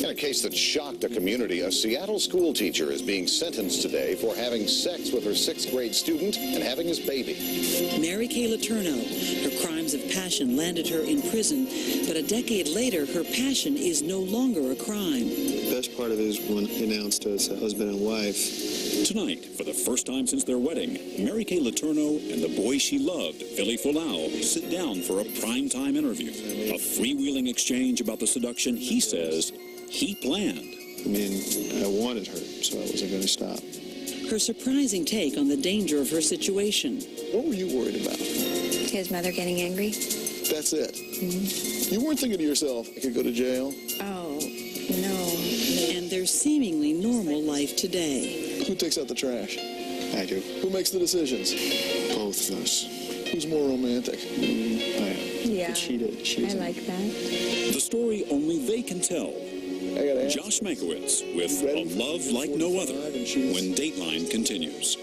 In a case that shocked the community, a Seattle school teacher is being sentenced today for having sex with her 6th grade student and having his baby. Mary Kay Letourneau. Her crimes of passion landed her in prison, but a decade later, her passion is no longer a crime. The best part of it is when announced as a husband and wife. Tonight, for the first time since their wedding, Mary Kay Letourneau and the boy she loved, Billy Folau, sit down for a primetime interview. A freewheeling exchange about the seduction he says he planned. I mean, I wanted her, so I wasn't going to stop. Her surprising take on the danger of her situation. What were you worried about? His mother getting angry. That's it? Mm-hmm. You weren't thinking to yourself, I could go to jail? Oh, no. And their seemingly normal life today. Who takes out the trash? I do. Who makes the decisions? Both of us. Who's more romantic? I am. Yeah, But she did. I like that. The story only they can tell. I gotta ask. Josh Mankiewicz with A Love Like No Other when Dateline continues.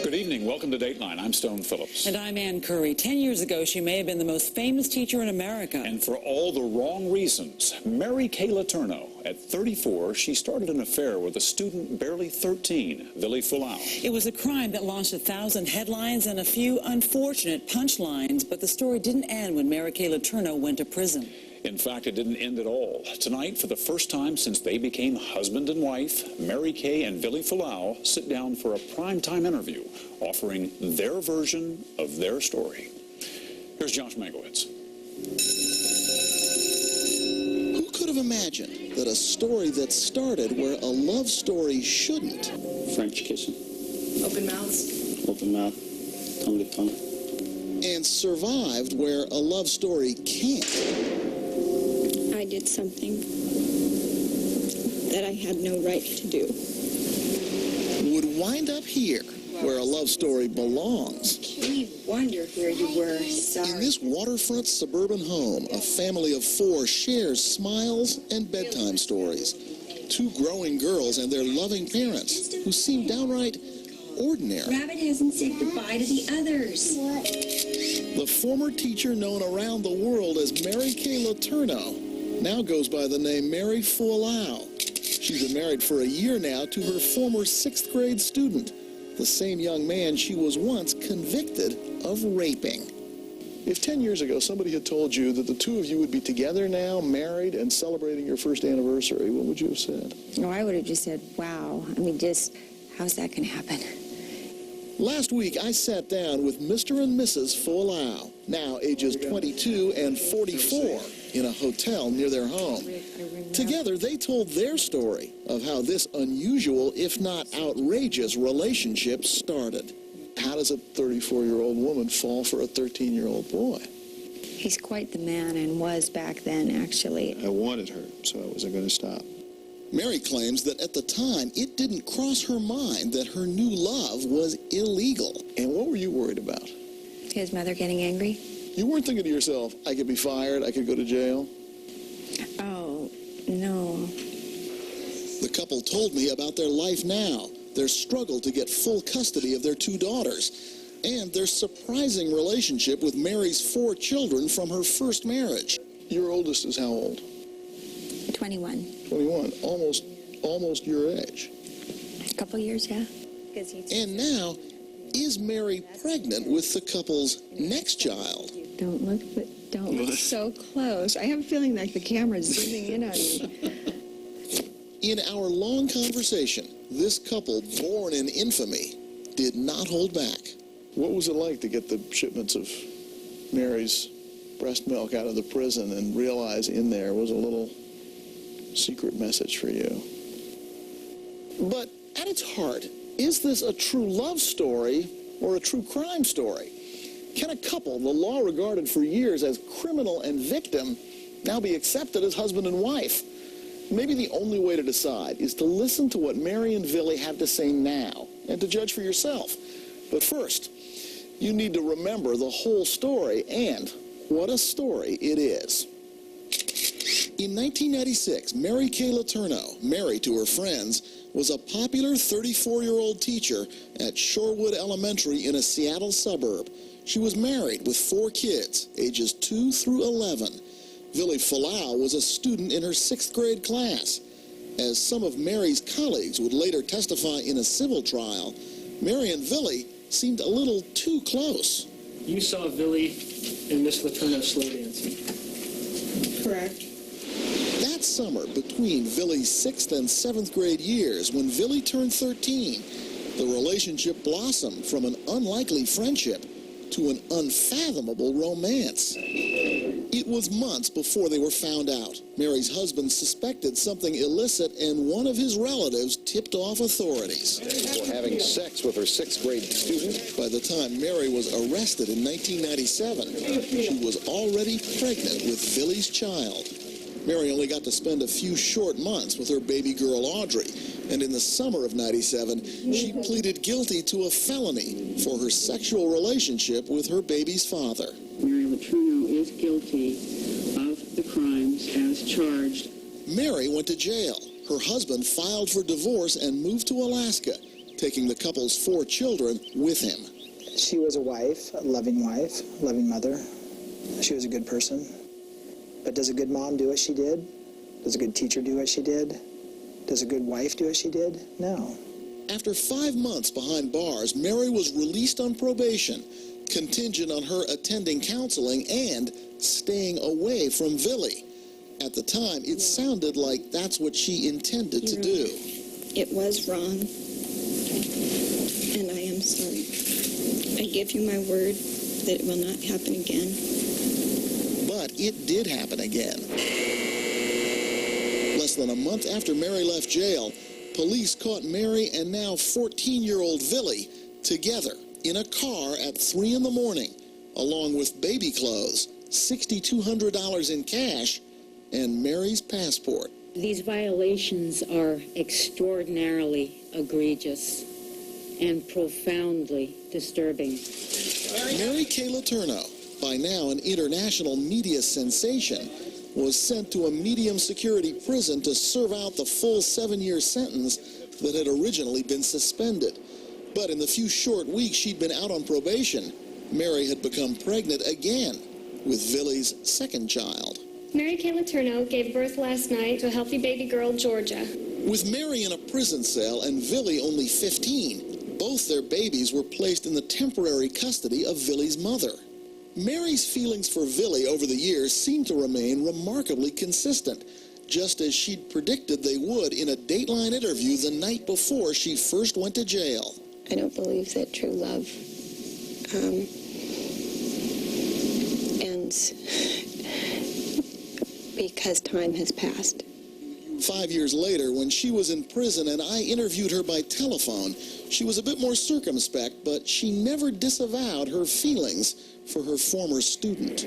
Good evening. Welcome to Dateline. I'm Stone Phillips. And I'm Ann Curry. 10 years ago, she may have been the most famous teacher in America. And for all the wrong reasons, Mary Kay Letourneau, at 34, she started an affair with a student barely 13, Billy Folau. It was a crime that launched 1,000 headlines and a few unfortunate punchlines, but the story didn't end when Mary Kay Letourneau went to prison. In fact, it didn't end at all. Tonight, for the first time since they became husband and wife, Mary Kay and Billy Folau sit down for a primetime interview, offering their version of their story. Here's Josh Mankiewicz. Who could have imagined that a story that started where a love story shouldn't? French kissing. Open mouths. Open mouth. Tongue to tongue. And survived where a love story can't. I did something that I had no right to do. Would wind up here, where a love story belongs. We wonder where you were. Sorry. In this waterfront suburban home, a family of 4 shares smiles and bedtime stories. 2 growing girls and their loving parents, who seem downright ordinary. Rabbit hasn't said goodbye to the others. The former teacher known around the world as Mary Kay Letourneau now goes by the name Mary Folau. She's been married for a year now to her former 6th grade student, the same young man she was once convicted of raping. If 10 years ago somebody had told you that the 2 of you would be together now, married, and celebrating your first anniversary, what would you have said? No, I would have just said, wow. I mean, just, how's that going to happen? Last week, I sat down with Mr. and Mrs. Folau, now ages 22 and 44, in a hotel near their home. Together, they told their story of how this unusual, if not outrageous, relationship started. How does a 34-year-old woman fall for a 13-year-old boy? He's quite the man and was back then, actually. I wanted her, so I wasn't going to stop. Mary claims that at the time, it didn't cross her mind that her new love was illegal. And what were you worried about? His mother getting angry. You weren't thinking to yourself, I could be fired, I could go to jail? Oh, no. The couple told me about their life now, their struggle to get full custody of their 2 daughters, and their surprising relationship with Mary's 4 children from her first marriage. Your oldest is how old? 21. 21, almost your age. A couple years, yeah. And now, is Mary pregnant with the couple's next child? Don't look so close. I have a feeling like the camera's zooming in on you. In our long conversation, this couple, born in infamy, did not hold back. What was it like to get the shipments of Mary's breast milk out of the prison and realize in there was a little secret message for you? But at its heart, is this a true love story or a true crime story? Can a couple the law regarded for years as criminal and victim now be accepted as husband and wife? Maybe the only way to decide is to listen to what Mary and Billy have to say now and to judge for yourself. But first, you need to remember the whole story, and what a story it is. In 1996, Mary Kay Letourneau, married to her friends, was a popular 34-year-old teacher at Shorewood Elementary in a Seattle suburb. She was married with 4 kids, ages 2 through 11. Villi Falau was a student in her 6th grade class. As some of Mary's colleagues would later testify in a civil trial, Mary and Villi seemed a little too close. You saw Villi and Miss Letourneau slow dancing. Correct. That summer, between Villi's 6th and 7th grade years, when Villi turned 13, the relationship blossomed from an unlikely friendship to an unfathomable romance. It was months before they were found out. Mary's husband suspected something illicit, and one of his relatives tipped off authorities. For having sex with her 6th grade student. By the time Mary was arrested in 1997, she was already pregnant with Villi's child. Mary only got to spend a few short months with her baby girl Audrey, and in the summer of '97, she pleaded guilty to a felony for her sexual relationship with her baby's father. Mary Letourneau is guilty of the crimes as charged. Mary went to jail. Her husband filed for divorce and moved to Alaska, taking the couple's 4 children with him. She was a wife, a loving mother. She was a good person. But does a good mom do what she did? Does a good teacher do what she did? Does a good wife do what she did? No. After 5 months behind bars, Mary was released on probation, contingent on her attending counseling and staying away from Villi. At the time, it sounded like that's what she intended to do. It was wrong, and I am sorry. I give you my word that it will not happen again. But it did happen again. Less than a month after Mary left jail, police caught Mary and now 14-year-old Villi together in a car at 3 in the morning, along with baby clothes, $6,200 in cash, and Mary's passport. These violations are extraordinarily egregious and profoundly disturbing. Mary Kay Letourneau, by now an international media sensation, was sent to a medium-security prison to serve out the full 7-year sentence that had originally been suspended. But in the few short weeks she'd been out on probation, Mary had become pregnant again with Villi's 2nd child. Mary Kay Letourneau gave birth last night to a healthy baby girl, Georgia. With Mary in a prison cell and Villi only 15, both their babies were placed in the temporary custody of Villi's mother. Mary's feelings for Villi over the years seemed to remain remarkably consistent, just as she'd predicted they would in a Dateline interview the night before she first went to jail. I don't believe that true love ends because time has passed. 5 years later, when she was in prison and I interviewed her by telephone, she was a bit more circumspect, but she never disavowed her feelings for her former student.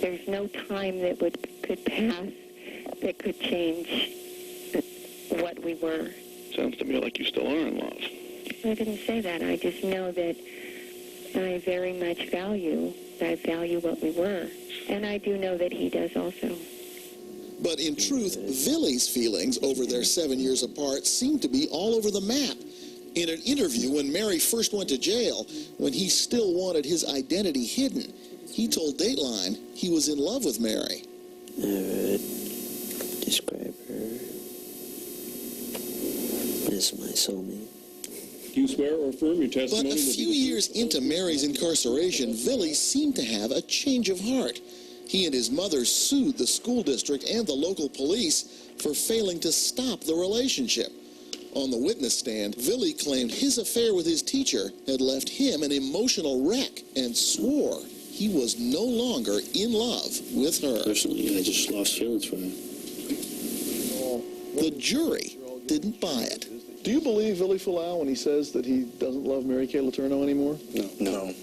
There's no time that could pass that could change what we were. Sounds to me like you still are in love. I didn't say that. I just know that I very much value what we were. And I do know that he does also. But in truth, Villi's feelings over their 7 years apart seemed to be all over the map. In an interview when Mary first went to jail, when he still wanted his identity hidden, he told Dateline he was in love with Mary. I would describe her as my soulmate. Do you swear or affirm your testimony? But a few years into Mary's incarceration, Villi seemed to have a change of heart. He and his mother sued the school district and the local police for failing to stop the relationship. On the witness stand, Villi claimed his affair with his teacher had left him an emotional wreck and swore he was no longer in love with her. Personally, I just lost feelings for her. The jury didn't buy it. Do you believe Villi Falau when he says that he doesn't love Mary Kay Letourneau anymore? No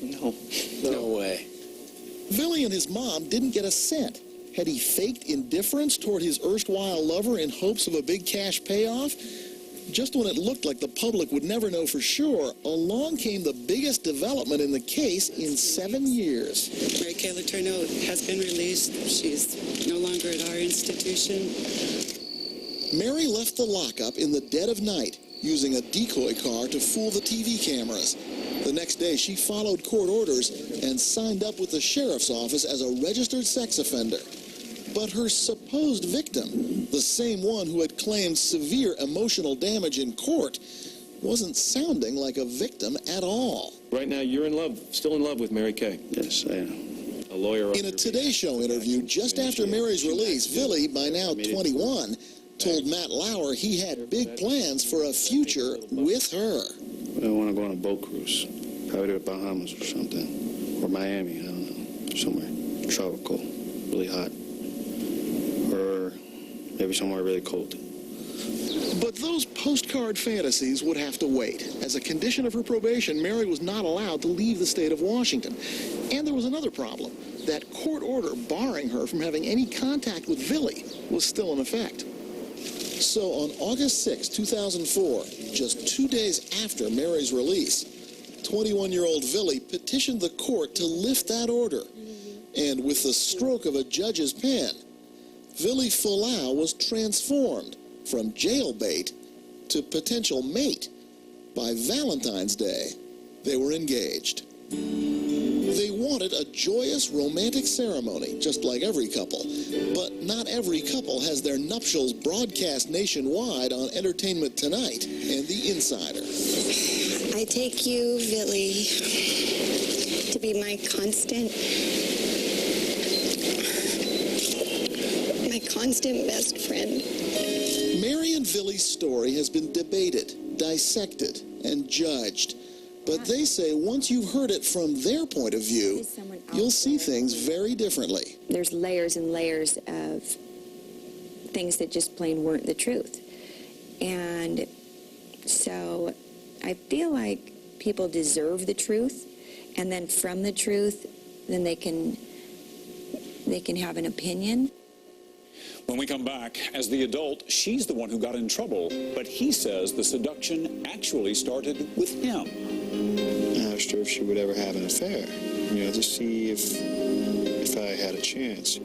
way. Villi and his mom didn't get a cent. Had he faked indifference toward his erstwhile lover in hopes of a big cash payoff? Just when it looked like the public would never know for sure, along came the biggest development in the case in 7 years. Mary Kay Letourneau has been released. She's no longer at our institution. Mary left the lockup in the dead of night, using a decoy car to fool the TV cameras. The next day, she followed court orders and signed up with the sheriff's office as a registered sex offender. But her supposed victim, the same one who had claimed severe emotional damage in court, wasn't sounding like a victim at all. Right now, you're in love, still in love with Mary Kay. Yes, I am. A lawyer. In a Today Show interview just after Mary's release, Billy, by now 21, told Matt Lauer he had big plans for a future with her. I want to go on a boat cruise, probably to the Bahamas or something, or Miami, I don't know, somewhere tropical, really hot, or maybe somewhere really cold. But those postcard fantasies would have to wait. As a condition of her probation, Mary was not allowed to leave the state of Washington. And there was another problem. That court order barring her from having any contact with Billy was still in effect. So on August 6, 2004, just 2 days after Mary's release, 21-year-old Billy petitioned the court to lift that order. And with the stroke of a judge's pen, Billy Folau was transformed from jailbait to potential mate. By Valentine's Day, they were engaged. They wanted a joyous, romantic ceremony, just like every couple. But not every couple has their nuptials broadcast nationwide on Entertainment Tonight and The Insider. I take you, Billy, to be my constant best friend. Mary and Billy's story has been debated, dissected, and judged. But they say once you've heard it from their point of view, you'll see things very differently. There's layers and layers of things that just plain weren't the truth. And so I feel like people deserve the truth, and then from the truth, then they can have an opinion. When we come back, as the adult, she's the one who got in trouble, but he says the seduction actually started with him. I asked her if she would ever have an affair, to see if I had a chance.